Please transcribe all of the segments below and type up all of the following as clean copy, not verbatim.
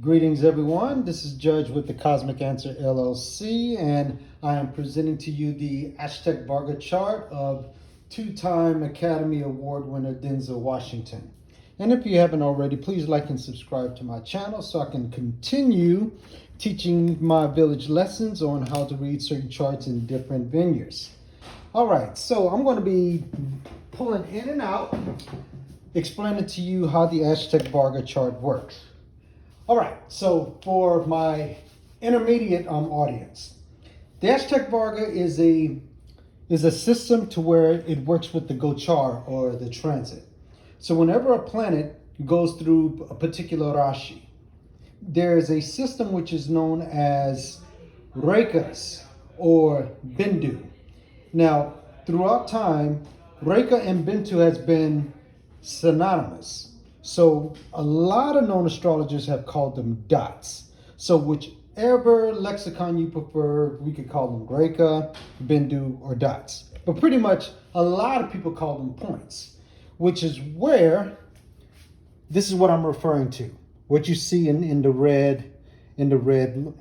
Greetings, everyone. This is Judge with the Cosmic Answer LLC, and I am presenting to you the Ashtakvarga chart of two-time Academy Award winner Denzel Washington. And if you haven't already, please like and subscribe to my channel so I can continue teaching my village lessons on how to read certain charts in different venues. All right, so I'm going to be pulling in and out, explaining to you how the Ashtakvarga chart works. All right, so for my intermediate audience, the Ashtakvarga is a system to where it works with the Gochar or the transit. So whenever a planet goes through a particular Rashi, there is a system which is known as Rekas or Bindu. Now, throughout time, Reka and Bindu has been synonymous. So a lot of known astrologers have called them dots. So whichever lexicon you prefer, we could call them Reka, Bindu, or dots. But pretty much a lot of people call them points, which is where this is what I'm referring to. What you see in the red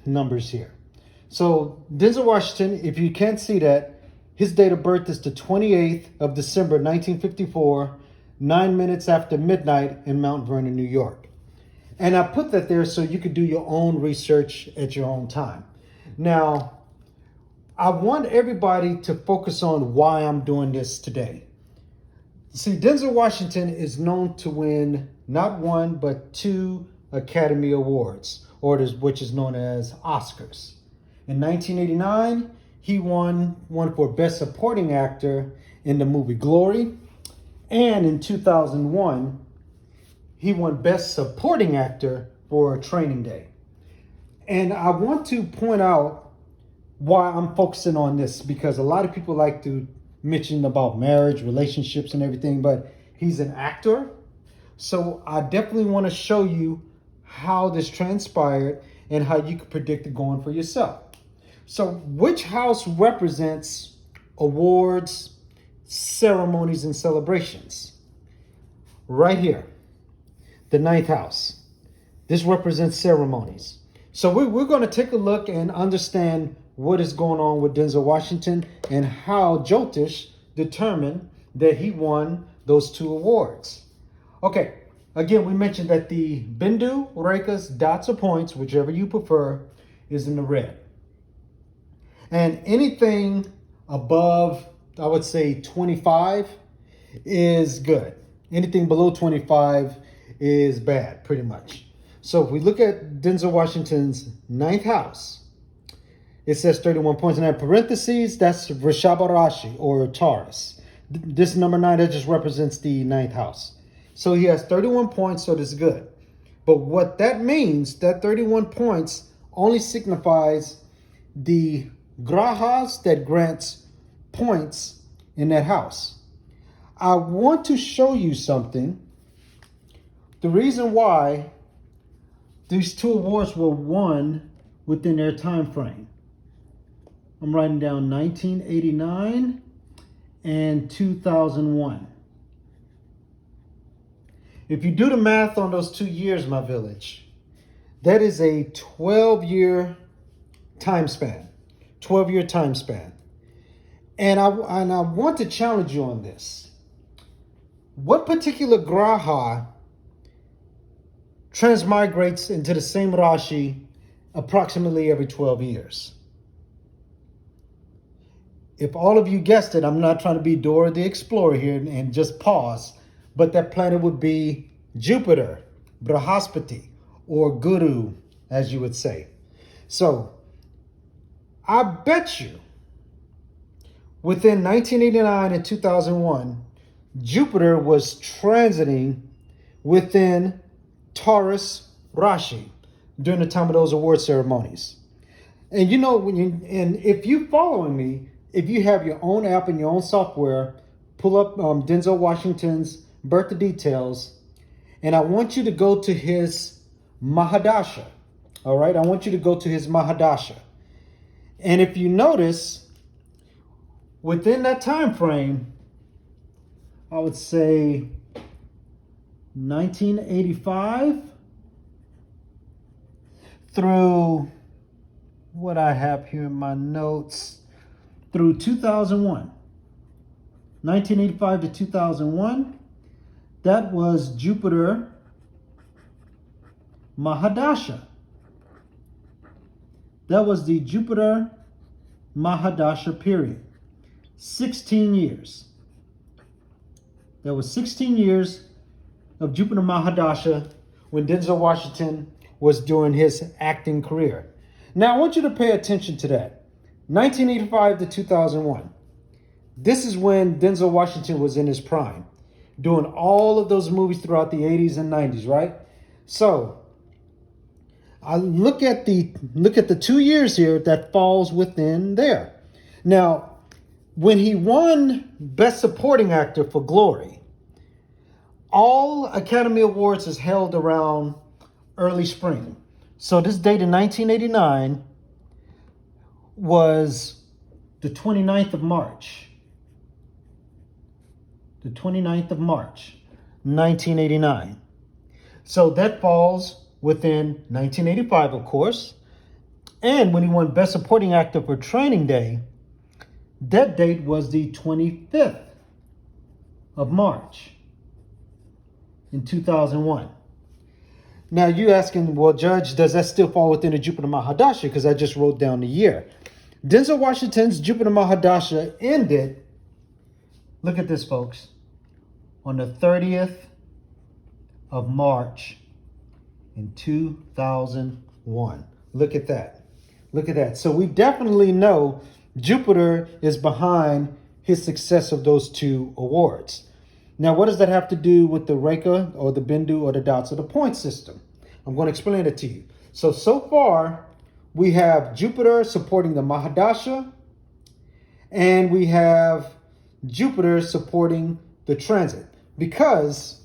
numbers here. So Denzel Washington, if you can't see that, his date of birth is the 28th of December, 1954, 9 minutes after midnight in Mount Vernon, New York. And I put that there so you could do your own research at your own time. Now, I want everybody to focus on why I'm doing this today. See, Denzel Washington is known to win not one, but 2 Academy Awards, which is known as Oscars. In 1989, he won one for Best Supporting Actor in the movie Glory. And in 2001, he won Best Supporting Actor for Training Day. And I want to point out why I'm focusing on this, because a lot of people like to mention about marriage, relationships, and everything, but he's an actor. So I definitely want to show you how this transpired and how you can predict it going for yourself. So which house represents awards, ceremonies, and celebrations? Right here, the 9th house. This represents ceremonies. So we're going to take a look and understand what is going on with Denzel Washington and how Jyotish determined that he won those 2 awards. Okay, again, we mentioned that the Bindu, Rekas, dots, or points, whichever you prefer, is in the red. And anything above, I would say 25 is good. Anything below 25 is bad, pretty much. So if we look at Denzel Washington's 9th house, it says 31 points. And in parentheses, that's Vrishabha Rashi or Taurus. This number 9, that just represents the 9th house. So he has 31 points, so that's good. But what that means, that 31 points only signifies the grahas that grants points in that house. I want to show you something. The reason why these 2 awards were won within their time frame. I'm writing down 1989 and 2001. If you do the math on those 2 years, my village, that is a 12-year time span. 12-year time span. And I want to challenge you on this. What particular graha transmigrates into the same Rashi approximately every 12 years? If all of you guessed it, I'm not trying to be Dora the Explorer here and just pause, but that planet would be Jupiter, Brahaspati, or Guru, as you would say. So, I bet you within 1989 and 2001, Jupiter was transiting within Taurus Rashi during the time of those award ceremonies. And you know, if you're following me, if you have your own app and your own software, pull up Denzel Washington's birth details, and I want you to go to his Mahadasha. All right, I want you to go to his Mahadasha. And if you notice, within that time frame, I would say 1985 through what I have here in my notes, through 2001. 1985 to 2001, that was Jupiter Mahadasha. That was the Jupiter Mahadasha period. 16 years. That was 16 years of Jupiter Mahadasha when Denzel Washington was doing his acting career. Now, I want you to pay attention to that. 1985 to 2001. This is when Denzel Washington was in his prime, doing all of those movies throughout the 80s and 90s, right? So, I look at the 2 years here that falls within there. Now, when he won Best Supporting Actor for Glory, all Academy Awards is held around early spring. So this date in 1989 was the 29th of March. The 29th of March, 1989. So that falls within 1985, of course. And when he won Best Supporting Actor for Training Day, that date was the 25th of March in 2001. Now you're asking, well, Judge, does that still fall within the Jupiter Mahadasha? Because I just wrote down the year. Denzel Washington's Jupiter Mahadasha ended, look at this, folks, on the 30th of March in 2001. Look at that. Look at that. So we definitely know Jupiter is behind his success of those two awards. Now, what does that have to do with the Rekha or the Bindu or the dots of the point system? I'm going to explain it to you. So far, we have Jupiter supporting the Mahadasha, and we have Jupiter supporting the transit. Because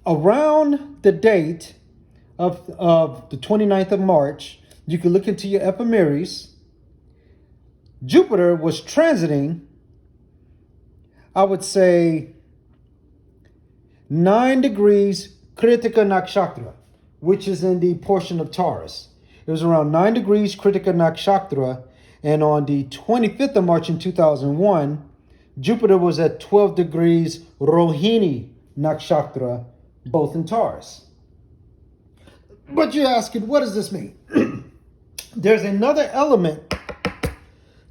around the date of the 29th of March, you can look into your ephemeris, Jupiter was transiting, I would say, 9 degrees Kritika Nakshatra, which is in the portion of Taurus. It was around 9 degrees Kritika Nakshatra, and on the 25th of March in 2001, Jupiter was at 12 degrees Rohini Nakshatra, both in Taurus. But you're asking, what does this mean? There's another element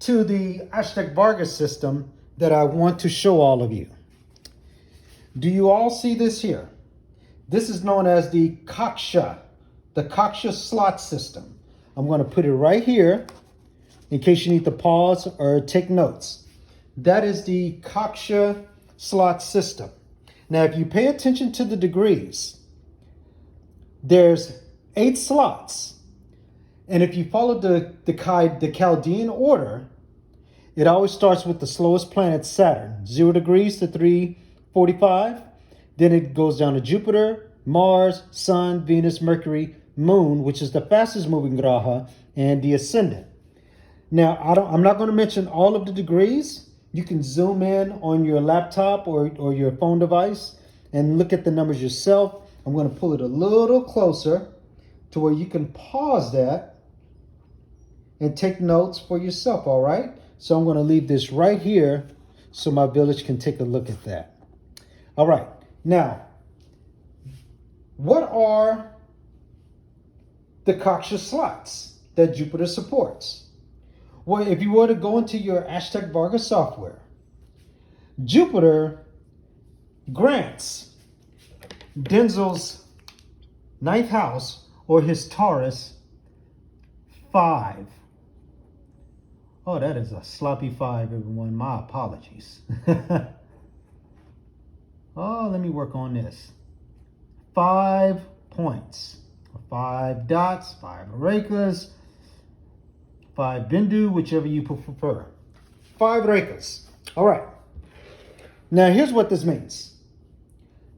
to the Ashtakvarga system that I want to show all of you. Do you all see this here? This is known as the Kaksha slot system. I'm going to put it right here in case you need to pause or take notes. That is the Kaksha slot system. Now, if you pay attention to the degrees, there's 8 slots. And if you follow the Chaldean order, it always starts with the slowest planet, Saturn, 0 degrees to 345. Then it goes down to Jupiter, Mars, Sun, Venus, Mercury, Moon, which is the fastest moving graha, and the ascendant. Now, I'm not going to mention all of the degrees. You can zoom in on your laptop or your phone device and look at the numbers yourself. I'm going to pull it a little closer to where you can pause that and take notes for yourself, all right? So I'm going to leave this right here so my village can take a look at that. All right. Now, what are the Kaksha slots that Jupiter supports? Well, if you were to go into your Ashtakvarga software, Jupiter grants Denzel's 9th house or his Taurus 5. Oh, that is a sloppy 5, everyone. My apologies. Oh, let me work on this. 5 points. 5 dots, 5 rekas, 5 bindu, whichever you prefer. 5 rekas. All right. Now, here's what this means.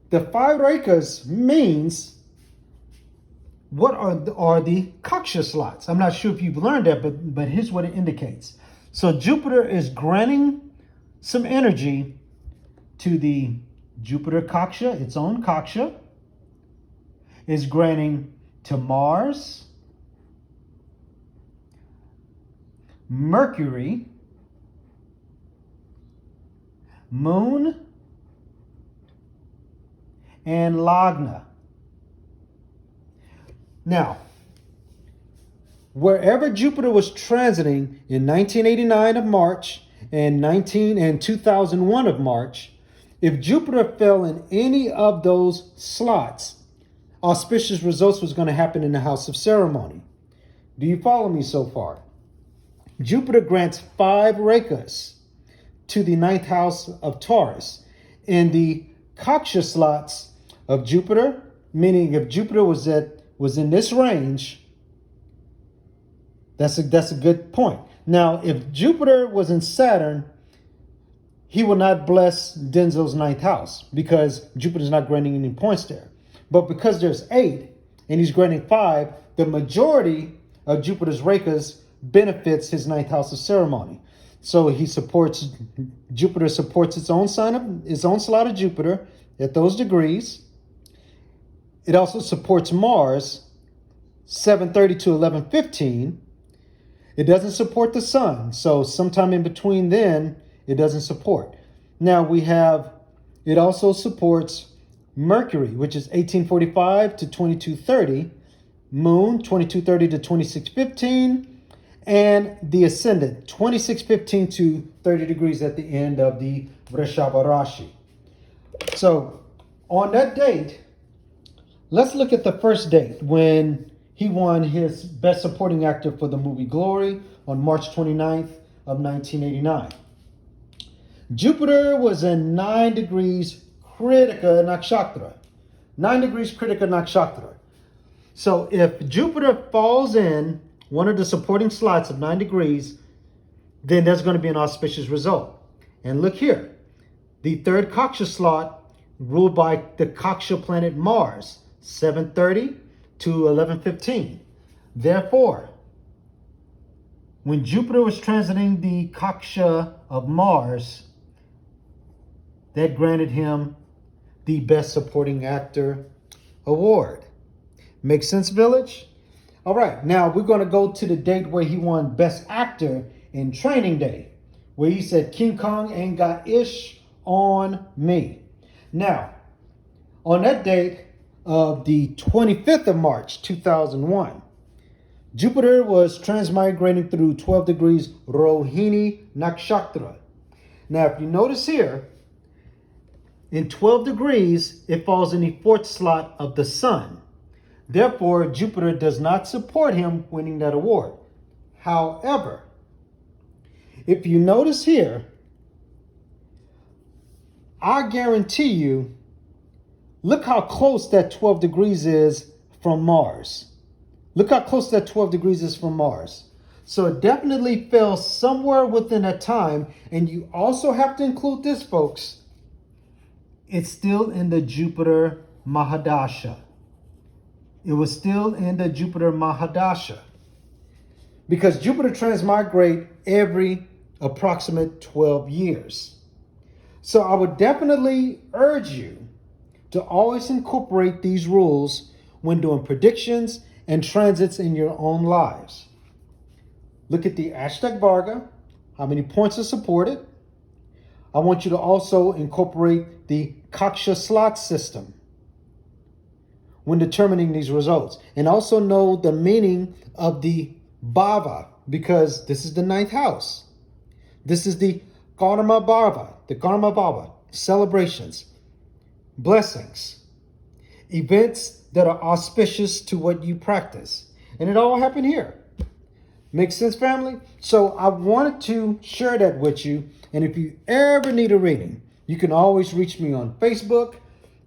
The 5 rekas means what are the Kaksha slots. I'm not sure if you've learned that, but here's what it indicates. So Jupiter is granting some energy to the Jupiter Kaksha, its own Kaksha, is granting to Mars, Mercury, Moon, and Lagna. Now, wherever Jupiter was transiting in 1989 of March and 2001 of March, if Jupiter fell in any of those slots, auspicious results was going to happen in the house of ceremony. Do you follow me so far? Jupiter grants 5 rekas to the 9th house of Taurus in the Kaksha slots of Jupiter, meaning if Jupiter was in this range, that's a good point. Now, if Jupiter was in Saturn, he will not bless Denzel's 9th house because Jupiter's not granting any points there. But because there's 8 and he's granting 5, the majority of Jupiter's rekas benefits his 9th house of ceremony. So Jupiter supports its own slot of Jupiter at those degrees. It also supports Mars, 7:30 to 11:15. It doesn't support the sun, so sometime in between then, it doesn't support. Now it also supports Mercury, which is 1845 to 2230, Moon, 2230 to 2615, and the Ascendant, 2615 to 30 degrees at the end of the Vrishabha Rashi. So on that date, let's look at the first date when he won his Best Supporting Actor for the movie Glory on March 29th of 1989. Jupiter was in 9 degrees Kritika Nakshatra. 9 degrees Kritika Nakshatra. So if Jupiter falls in one of the supporting slots of 9 degrees, then there's going to be an auspicious result. And look here. The 3rd Kaksha slot ruled by the Kaksha planet Mars, 7:30 to 11:15. Therefore, when Jupiter was transiting the Kaksha of Mars, that granted him the Best Supporting Actor award. Make sense, Village? All right, now we're going to go to the date where he won Best Actor in Training Day, where he said, King Kong ain't got ish on me. Now, on that date of the 25th of March, 2001, Jupiter was transmigrating through 12 degrees Rohini Nakshatra. Now, if you notice here, in 12 degrees, it falls in the 4th slot of the sun. Therefore, Jupiter does not support him winning that award. However, if you notice here, I guarantee you, look how close that 12 degrees is from Mars. Look how close that 12 degrees is from Mars. So it definitely fell somewhere within that time. And you also have to include this, folks. It's still in the Jupiter Mahadasha. It was still in the Jupiter Mahadasha. Because Jupiter transmigrate every approximate 12 years. So I would definitely urge you to always incorporate these rules when doing predictions and transits in your own lives. Look at the Ashtakvarga, how many points are supported. I want you to also incorporate the Kaksha slot system when determining these results. And also know the meaning of the Bhava, because this is the 9th house. This is the Karma Bhava, celebrations, blessings, events that are auspicious to what you practice. And it all happened here. Makes sense, family? So I wanted to share that with you. And if you ever need a reading, you can always reach me on Facebook,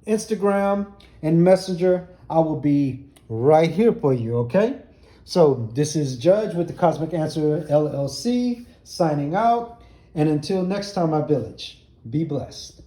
Instagram, and Messenger. I will be right here for you, okay? So this is Judge with the Cosmic Answer LLC signing out. And until next time, my village, be blessed.